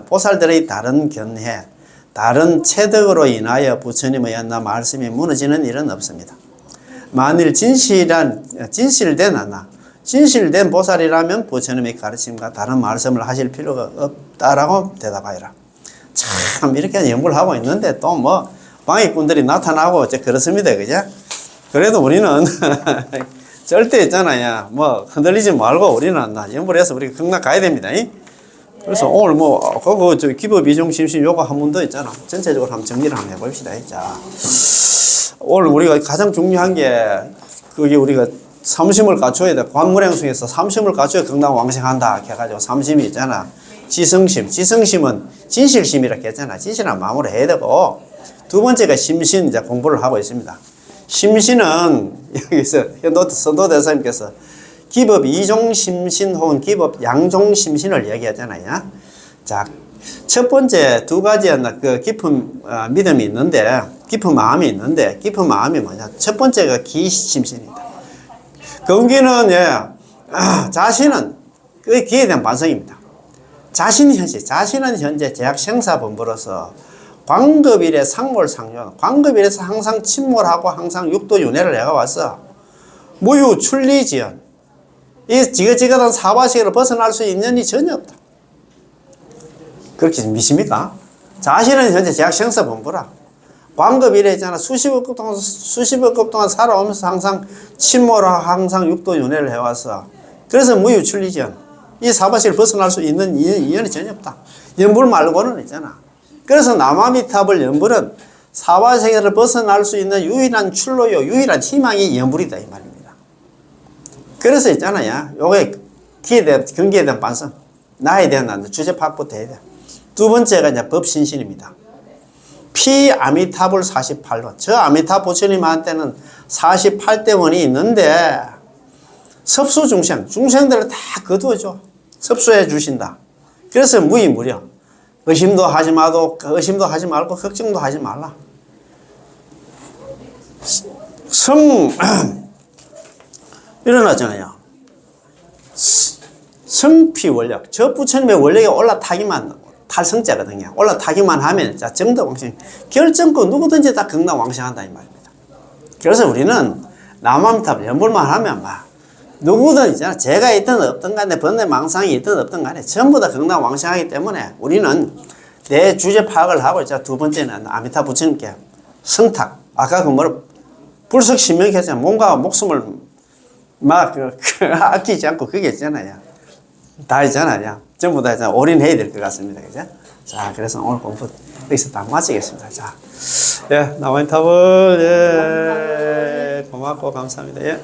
보살들의 다른 견해, 다른 체득으로 인하여 부처님의 말씀이 무너지는 일은 없습니다. 만일 진실된 보살이라면 부처님의 가르침과 다른 말씀을 하실 필요가 없다라고 대답하여라. 참, 이렇게 연구를 하고 있는데 또 방해꾼들이 나타나고 그렇습니다. 그죠? 그래도 우리는 절대 있잖아요. 흔들리지 말고 우리는 연구를 해서 우리가 극락 가야 됩니다. 그래서 오늘 기법 이종 심심 요거 한 번 더 있잖아. 전체적으로 한번 정리를 한번 해봅시다. 자, 오늘 우리가 가장 중요한 게, 우리가 삼심을 갖춰야 돼. 관무량승에서 삼심을 갖춰야 극락왕생한다. 해가지고 삼심이 있잖아. 지성심은 진실심이라고 했잖아. 진실한 마음으로 해야 되고, 두 번째가 심신, 공부를 하고 있습니다. 심신은 여기서 선도대사님께서 기법 이종심신 혹은 기법 양종심신을 얘기하잖아요. 자, 첫 번째 두 가지 깊은 믿음이 있는데, 깊은 마음이 있는데, 깊은 마음이 뭐냐? 첫 번째가 기심신입니다. 경기는 자신은 그 기에 대한 반성입니다. 자신은 현재 제약생사본부로서 광급일에 상몰상존, 광급일에서 항상 침몰하고 항상 육도윤회를 해왔어. 무유출리지연, 이 지긋지긋한 사바세계를 벗어날 수 있는 이 전혀 없다. 그렇게 믿습니까? 자신은 현재 제약생사본부라. 광급일에 있잖아. 수십억 급 동안 살아오면서 항상 침몰하고 항상 육도윤회를 해왔어. 그래서 무유출리지연, 이 사바세계를 벗어날 수 있는 이연이 전혀 없다. 연불 말고는 있잖아. 그래서 남아미탑을 연불은 사바세계를 벗어날 수 있는 유일한 출로요, 유일한 희망이 연불이다, 이 말입니다. 그래서 있잖아요. 요게 기에 대한, 경기에 대한 반성, 나에 대한 주제 파악부터 해야 돼. 두 번째가 법신신입니다. 피아미타불 48원. 저 아미타 부처님한테는 48대원이 있는데, 중생들을 다 거두어줘. 섭수해 주신다. 그래서 무의무려. 의심도 하지 말고, 걱정도 하지 말라. 일어나잖아요. 성피 원력, 저 부처님의 원력이 올라타기만 탈성자거든요. 올라타기만 하면 자 정덕왕성 결정코 누구든지 다 극락왕성한다 이 말입니다. 그래서 우리는 남암탑 연불만 하면 막 누구든 있잖아. 제가 있든 없든 간에 번뇌망상이 있든 없든 간에 전부 다 극락왕성하기 때문에 우리는 내 주제 파악을 하고 자 두 번째는 아미타 부처님께 성탁 아까 그 뭐라 불석신명했잖아요. 몸과 목숨을 막 아끼지 않고 그게 있잖아요. 다 있잖아요. 전부 다 있잖아요. 올인해야 될 것 같습니다. 그죠? 자, 그래서 오늘 공부 여기서 딱 마치겠습니다. 자, 예, 나와인탑을, 예, 고맙고 감사합니다. 예.